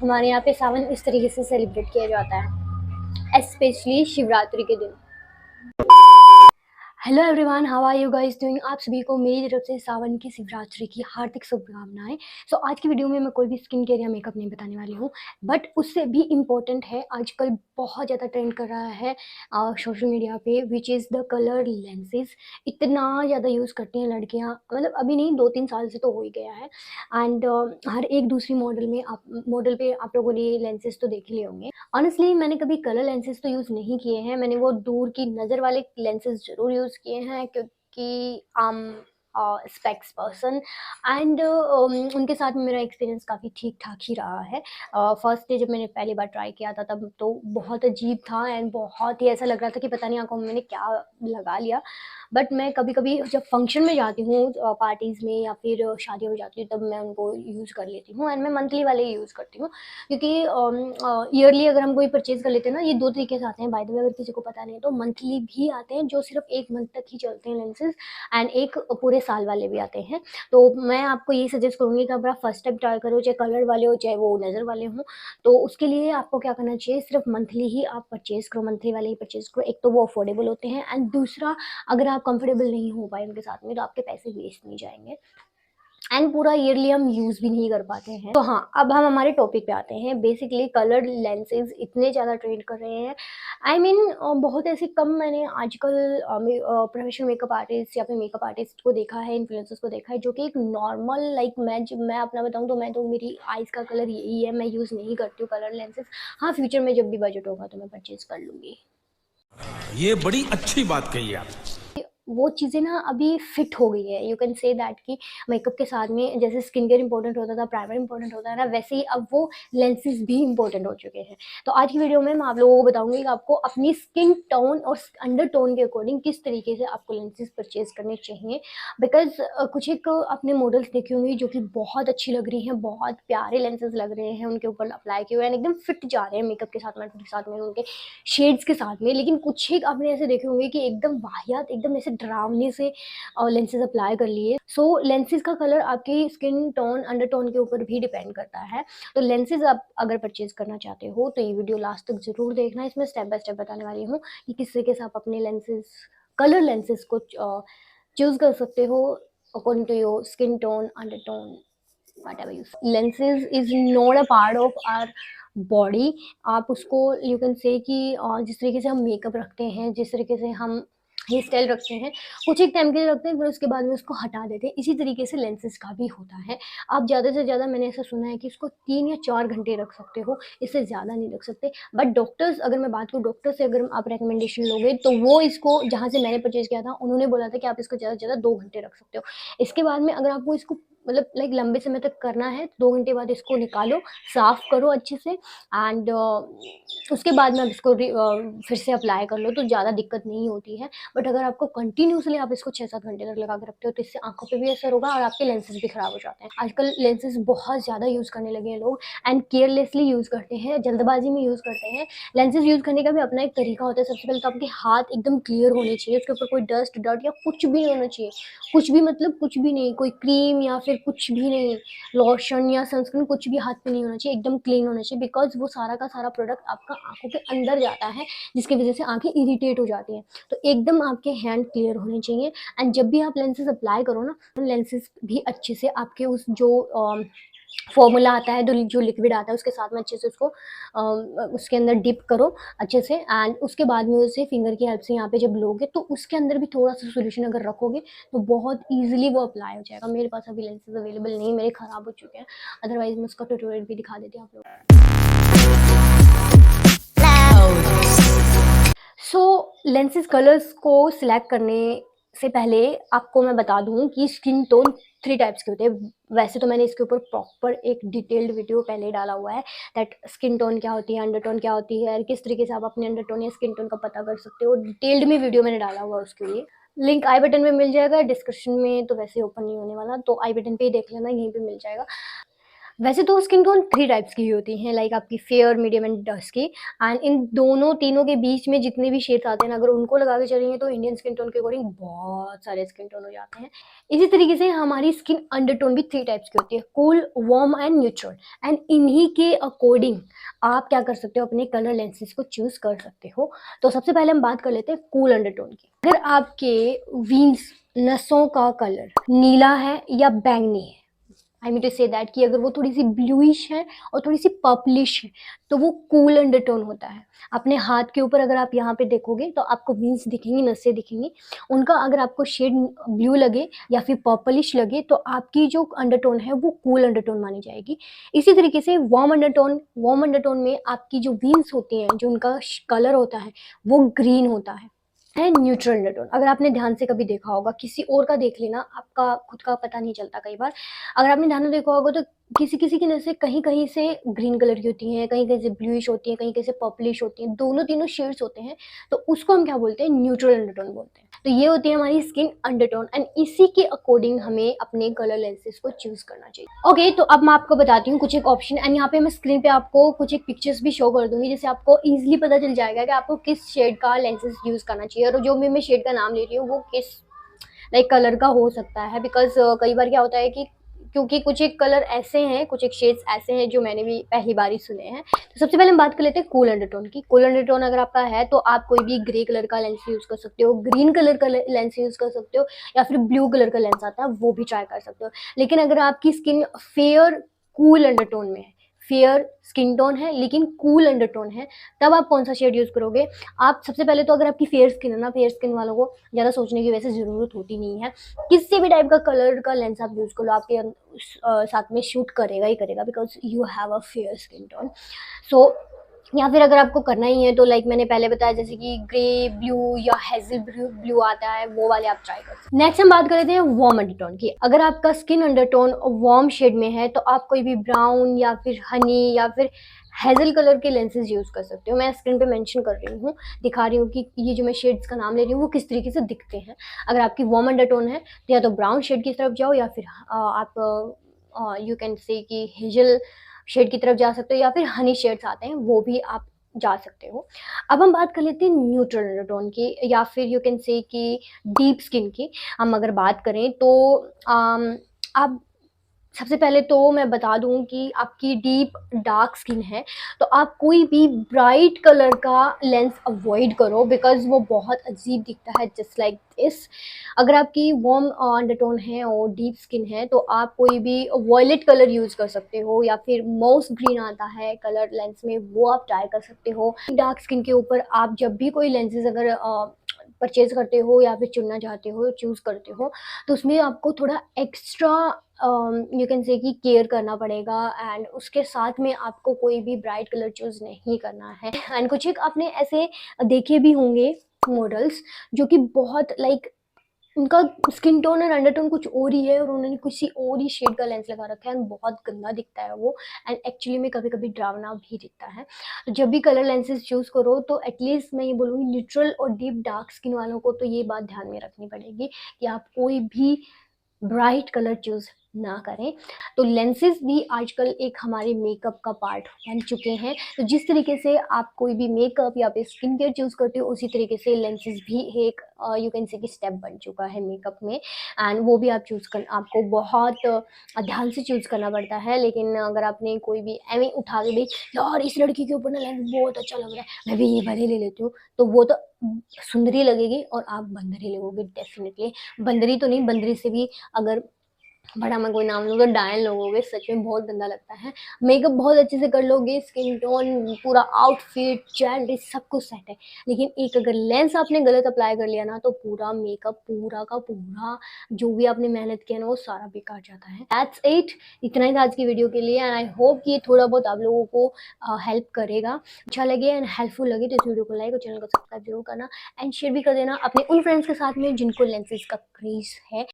हमारे यहाँ पे सावन इस तरीके से सेलिब्रेट किया जाता है, स्पेशली शिवरात्रि के दिन। Hello everyone, how are you guys doing. आप सभी को मेरी तरफ से सावन की शिवरात्रि की हार्दिक शुभकामनाएं। आज की वीडियो में मैं कोई भी स्किन केयर या मेकअप नहीं बताने वाली हूँ, बट उससे भी इम्पोर्टेंट है, आजकल बहुत ज़्यादा ट्रेंड कर रहा है सोशल मीडिया पे, which is the colour lenses. इतना ज़्यादा यूज़ करती हैं लड़कियाँ, मतलब अभी नहीं, 2-3 साल से तो हो ही गया है। एंड हर एक दूसरी मॉडल पे आप लोगों ने लेंसेज तो देख लिए होंगे। ऑनेस्टली मैंने कभी कलर लेंसेज तो यूज़ नहीं किए हैं, मैंने वो दूर की नज़र वाले लेंसेज ज़रूर यूज़ किए हैं, क्योंकि स्पेक्स पर्सन एंड उनके साथ में मेरा एक्सपीरियंस काफ़ी ठीक ठाक ही रहा है। फर्स्ट डे जब मैंने पहली बार ट्राई किया था तब तो बहुत अजीब था एंड बहुत ही ऐसा लग रहा था कि पता नहीं आंखों में मैंने क्या लगा लिया। बट मैं कभी कभी जब फंक्शन में जाती हूँ, पार्टीज़ में या फिर शादियों में जाती हूँ, तब मैं उनको यूज़ कर लेती हूँ एंड मैं मंथली वाले ही यूज़ करती हूँ, क्योंकि ईयरली अगर हम कोई परचेज़ कर लेते हैं ना, ये 2 तरीके से आते हैं बाय द वे, अगर किसी को पता नहीं है तो। मंथली भी आते हैं जो सिर्फ 1 मंथ तक ही चलते हैं लेंसेज़, एंड एक पूरे साल वाले भी आते हैं। तो मैं आपको ये सजेस्ट करूँगी कि आप फर्स्ट टाइम ट्राई करो, चाहे कलर वाले हो चाहे वो नज़र वाले हों। तो उसके लिए आपको क्या करना चाहिए, सिर्फ मंथली ही आप परचेज़ करो, मंथली वाले ही परचेज़ करो। एक तो वो अफोर्डेबल होते हैं एंड दूसरा, अगर आप कंफर्टेबल नहीं हो पाए उनके साथ में तो आपके पैसे वेस्ट नहीं जाएँगे एंड पूरा ईयरली हम यूज़ भी नहीं कर पाते हैं। तो हाँ, अब हम हमारे टॉपिक पे आते हैं। बेसिकली कलर्ड लेंसेज़ इतने ज़्यादा ट्रेंड कर रहे हैं। आई मीन बहुत ऐसे कम मैंने आजकल प्रोफेशनल मेकअप आर्टिस्ट या फिर मेकअप आर्टिस्ट को देखा है, इन्फ्लुएंसर्स को देखा है, जो कि एक नॉर्मल, लाइक मैं जब मैं अपना बताऊँ तो मैं तो, मेरी आइज़ का कलर यही है, मैं यूज़ नहीं करती हूँ कलर लेंसेज़। हाँ, फ्यूचर में जब भी बजट होगा तो मैं परचेज़ कर लूँगी। ये बड़ी अच्छी बात कही आप। वो चीज़ें ना अभी फिट हो गई है, यू कैन से दैट कि मेकअप के साथ में जैसे स्किन केयर इंपॉर्टेंट होता था, प्राइमर इंपॉर्टेंट होता है ना, वैसे ही अब वो लेंसेज भी इंपॉर्टेंट हो चुके हैं। तो आज की वीडियो में मैं आप लोगों को बताऊंगी कि आपको अपनी स्किन टोन और अंडर टोन के अकॉर्डिंग किस तरीके से आपको लेंसेज परचेज करने चाहिए। बिकॉज कुछ एक आपने मॉडल्स देखी होंगी जो कि बहुत अच्छी लग रही हैं, बहुत प्यारे लेंसेज लग रहे हैं उनके ऊपर अप्लाई किए हुए हैं, एकदम फिट जा रहे हैं मेकअप के साथ में उनके शेड्स के साथ में। लेकिन कुछ एक आपने ऐसे देखे होंगे कि एकदम वाहियात, एकदम ऐसे डरावने से लेंसेज अप्लाई कर लिए। सो लेंसेज का कलर आपकी स्किन टोन, अंडर टोन के ऊपर भी डिपेंड करता है। तो लेंसेज आप अगर परचेज करना चाहते हो तो ये वीडियो लास्ट तक जरूर देखना। इसमें स्टेप बाय स्टेप बताने वाली हूँ कि किस तरीके से आप अपने लेंसेज, कलर लेंसेज को चूज कर सकते हो according to your skin tone, under tone, whatever you say. Lenses is not a part of our body. आप उसको, यू कैन से कि जिस तरीके से हम मेकअप रखते हैं, जिस तरीके से हम हेयर स्टाइल रखते हैं, कुछ एक टाइम के लिए रखते हैं, फिर उसके बाद में उसको हटा देते हैं। इसी तरीके से लेंसेज का भी होता है। आप ज़्यादा से ज़्यादा, मैंने ऐसा सुना है कि इसको 3 या 4 घंटे रख सकते हो, इससे ज़्यादा नहीं रख सकते। बट डॉक्टर्स, अगर मैं बात करूँ डॉक्टर से, अगर आप रिकमेंडेशन लोगे तो वो इसको, जहाँ से मैंने परचेज किया था उन्होंने बोला था कि आप इसको ज़्यादा से ज़्यादा 2 घंटे रख सकते हो। इसके बाद में अगर आपको इसको मतलब लाइक लंबे समय तक करना है, 2 घंटे बाद इसको निकालो, साफ करो अच्छे से एंड उसके बाद में आप इसको फिर से अप्लाई कर लो तो ज़्यादा दिक्कत नहीं होती है। बट अगर आपको कंटिन्यूसली आप इसको 6-7 घंटे तक लगा के रखते हो तो इससे आंखों पे भी असर होगा और आपके लेंसेज भी खराब हो जाते हैं। आजकल लेंसेज बहुत ज़्यादा यूज़ करने लगे हैं लोग एंड केयरलेसली यूज़ करते हैं, जल्दबाजी में यूज़ करते हैं। लेंसेज यूज़ करने का भी अपना एक तरीका होता है। सबसे पहले तो आपके हाथ एकदम क्लियर होने चाहिए, उसके ऊपर कोई डस्ट, डर्ट या कुछ भी नहीं होना चाहिए। कुछ भी मतलब कुछ भी नहीं, कोई क्रीम या फिर कुछ भी नहीं, लोशन या सनस्क्रीन कुछ भी हाथ पे नहीं होना चाहिए, एकदम क्लीन होना चाहिए। बिकॉज वो सारा का सारा प्रोडक्ट आपका आंखों के अंदर जाता है, जिसकी वजह से आंखें इरिटेट हो जाती हैं। तो एकदम आपके हैंड क्लियर होने चाहिए एंड जब भी आप लेंसेज अप्लाई करो ना, लेंसेज भी अच्छे से आपके उस जो फॉर्मूला आता है, जो लिक्विड आता है उसके साथ में अच्छे से उसको उसके अंदर डिप करो अच्छे से एंड उसके बाद में उसे फिंगर की हेल्प से यहाँ पे जब लोगे तो उसके अंदर भी थोड़ा सा सोल्यूशन अगर रखोगे तो बहुत ईजिली वो अप्लाई हो जाएगा। मेरे पास अभी लेंसेज अवेलेबल नहीं, मेरे खराब हो चुके हैं, अदरवाइज मैं उसका ट्यूटोरियल भी दिखा देती हूँ आप लोग। लेंसेज कलर्स को सिलेक्ट करने से पहले आपको मैं बता दूं कि स्किन टोन 3 टाइप्स के होते हैं। वैसे तो मैंने इसके ऊपर प्रॉपर एक डिटेल्ड वीडियो पहले डाला हुआ है, दैट स्किन टोन क्या होती है, अंडर टोन क्या होती है, किस तरीके से आप अपने अंडर टोन या स्किन टोन का पता कर सकते हो। डिटेल्ड में वीडियो मैंने डाला हुआ है उसके लिए, लिंक आई बटन में मिल जाएगा, डिस्क्रिप्शन में तो वैसे ओपन नहीं होने वाला, तो आई बटन पे ही देख लेना, यहीं पे मिल जाएगा। वैसे तो स्किन टोन 3 टाइप्स की होती हैं, लाइक आपकी fair, medium and dusky. And in दोनों तीनों के बीच में जितने भी शेड्स आते हैं ना, अगर उनको लगा के चलेंगे तो इंडियन स्किन टोन के अकॉर्डिंग बहुत सारे स्किन टोन हो जाते हैं। इसी तरीके से हमारी स्किन अंडरटोन भी 3 टाइप्स की होती है, cool, warm and neutral. And इन्हीं के अकॉर्डिंग आप क्या कर सकते हो, अपने कलर लेंसेज को चूज कर सकते हो। तो सबसे पहले हम बात कर लेते हैं कूल अंडरटोन की। अगर आपके वीन्स, नसों का कलर नीला है या बैंगनी है, I mean to say that कि अगर वो थोड़ी सी ब्लूइश है और थोड़ी सी पर्पलिश है, तो वो कूल अंडरटोन होता है। अपने हाथ के ऊपर अगर आप यहाँ पे देखोगे तो आपको वीन्स दिखेंगी, नसें दिखेंगी। उनका अगर आपको शेड ब्लू लगे या फिर पर्पलिश लगे तो आपकी जो अंडरटोन है वो कूल अंडरटोन मानी जाएगी। इसी तरीके से वार्म अंडरटोन में आपकी जो वीन्स होती हैं, जो उनका कलर होता है वो ग्रीन होता है। न्यूट्रल अंडरटोन, अगर आपने ध्यान से कभी देखा होगा, किसी और का देख लेना, आपका खुद का पता नहीं चलता कई बार। अगर आपने ध्यान से देखा होगा तो किसी किसी की नसें कहीं कहीं से ग्रीन कलर की होती हैं, कहीं कहीं से ब्लूइश होती हैं, कहीं कहीं से पर्पलिश होती हैं, दोनों तीनों शेड्स होते हैं। तो उसको हम क्या बोलते हैं, न्यूट्रल अंडरटोन बोलते हैं। तो ये होती है हमारी स्किन अंडरटोन एंड इसी के अकॉर्डिंग हमें अपने कलर लेंसेज को चूज करना चाहिए। ओके, तो अब मैं आपको बताती हूँ कुछ एक ऑप्शन, एंड यहाँ पे मैं स्क्रीन पे आपको कुछ एक पिक्चर्स भी शो कर दूंगी, जिससे आपको इजीली पता चल जाएगा कि आपको किस शेड का लेंसेज यूज करना चाहिए। और जो भी मैं शेड का नाम ले रही हूँ वो किस लाइक कलर का हो सकता है, बिकॉज कई बार क्या होता है कि क्योंकि कुछ एक कलर ऐसे हैं, कुछ एक शेड्स ऐसे हैं जो मैंने भी पहली बार ही सुने हैं। तो सबसे पहले हम बात कर लेते हैं कूल अंडरटोन की। कूल अंडरटोन अगर आपका है तो आप कोई भी ग्रे कलर का लेंस यूज कर सकते हो, ग्रीन कलर का लेंस यूज कर सकते हो, या फिर ब्लू कलर का लेंस आता है वो भी ट्राई कर सकते हो। लेकिन अगर आपकी स्किन फेयर कूल अंडरटोन में है, फेयर स्किन टोन है लेकिन कूल अंडरटोन है, तब आप कौन सा शेड यूज करोगे? आप सबसे पहले तो अगर आपकी फेयर स्किन है ना, फेयर स्किन वालों को ज़्यादा सोचने की वैसे ज़रूरत होती नहीं है। किसी भी टाइप का कलर का लेंस आप यूज़ कर लो, आपके साथ में शूट करेगा ही करेगा, because you have a fair skin tone. So या फिर अगर आपको करना ही है तो लाइक मैंने पहले बताया, जैसे कि ग्रे ब्लू या हेज़ल ब्लू ब्लू आता है, वो वाले आप ट्राई कर सकते हैं। नेक्स्ट हम बात कर लेते हैं वार्म अंडरटोन की। अगर आपका स्किन अंडरटोन वार्म शेड में है तो आप कोई भी ब्राउन या फिर हनी या फिर हेज़ल कलर के लेंसेज यूज़ कर सकते हो। मैं स्क्रीन पे मेंशन कर रही हूँ, दिखा रही हूँ कि ये जो मैं शेड्स का नाम ले रही हूँ वो किस तरीके से दिखते हैं। अगर आपकी वार्म अंडरटोन है तो या तो ब्राउन शेड की तरफ जाओ, या फिर आप यू कैन से कि हेज़ल शेड की तरफ जा सकते हो, या फिर हनी शेड्स आते हैं वो भी आप जा सकते हो। अब हम बात कर लेते हैं न्यूट्रल अंडरटोन की, या फिर यू कैन से कि डीप स्किन की। हम अगर बात करें तो आप सबसे पहले तो मैं बता दूँ कि आपकी डीप डार्क स्किन है तो आप कोई भी ब्राइट कलर का लेंस अवॉइड करो, बिकॉज़ वो बहुत अजीब दिखता है, जस्ट लाइक दिस। अगर आपकी वार्म अंडरटोन है और डीप स्किन है तो आप कोई भी वॉयलेट कलर यूज़ कर सकते हो, या फिर मॉस ग्रीन आता है कलर लेंस में, वो आप ट्राई कर सकते हो। डार्क स्किन के ऊपर आप जब भी कोई लेंसेज़ अगर परचेज़ करते हो या फिर चुनना चाहते हो, चूज़ करते हो, तो उसमें आपको थोड़ा एक्स्ट्रा यू कैन से कि केयर करना पड़ेगा, एंड उसके साथ में आपको कोई भी ब्राइट कलर चूज़ नहीं करना है। एंड कुछ एक आपने ऐसे देखे भी होंगे मॉडल्स जो कि बहुत लाइक उनका स्किन टोन और अंडरटोन कुछ और ही है और उन्होंने किसी और ही शेड का लेंस लगा रखा है एंड बहुत गंदा दिखता है वो, एंड एक्चुअली में कभी-कभी डरावना भी दिखता है। तो जब भी कलर लेंसेज़ चूज़ करो तो एटलीस्ट मैं ये बोलूँगी न्यूट्रल और डीप डार्क स्किन वालों को तो ये बात ध्यान में रखनी पड़ेगी कि आप कोई भी ब्राइट कलर चूज़ ना करें। तो लेंसेज़ भी आजकल एक हमारे मेकअप का पार्ट बन चुके हैं। तो जिस तरीके से आप कोई भी मेकअप या फिर स्किन केयर चूज़ करते हो, उसी तरीके से लेंसेज़ भी एक यू कैन से कि स्टेप बन चुका है मेकअप में, एंड वो भी आप चूज़ कर आपको बहुत ध्यान से चूज़ करना पड़ता है। लेकिन अगर आपने कोई भी ऐਵੇਂ ही उठा के भी, यार इस लड़की के ऊपर ना लेंस बहुत अच्छा लग रहा है, मैं भी ये वाले ले लेती हूँ, तो वो तो सुंदरी लगेगी और आप बंदरी लगोगे डेफ़िनिटली। बंदरी तो नहीं, बंदरी से भी अगर बड़ा मैं कोई नाम लूँगा, डायन लोगोगे, सच में बहुत गंदा लगता है। मेकअप बहुत अच्छे से कर लोगे, स्किन टोन, पूरा आउटफिट, ज्वेलरी सब कुछ सेट है। लेकिन एक अगर लेंस आपने गलत अप्लाई कर लिया ना तो पूरा मेकअप पूरा का पूरा जो भी आपने मेहनत किया ना वो सारा बेकार जाता है। दैट्स इट, इतना ही था आज की वीडियो के लिए, एंड आई होप कि ये थोड़ा बहुत आप लोगों को हेल्प करेगा। अच्छा लगे एंड हेल्पफुल लगे तो इस वीडियो को लाइक और चैनल को सब्सक्राइब ज़रूर करना, एंड शेयर भी कर देना अपने उन फ्रेंड्स के साथ में जिनको लेंसेज़ का क्रेज़ है।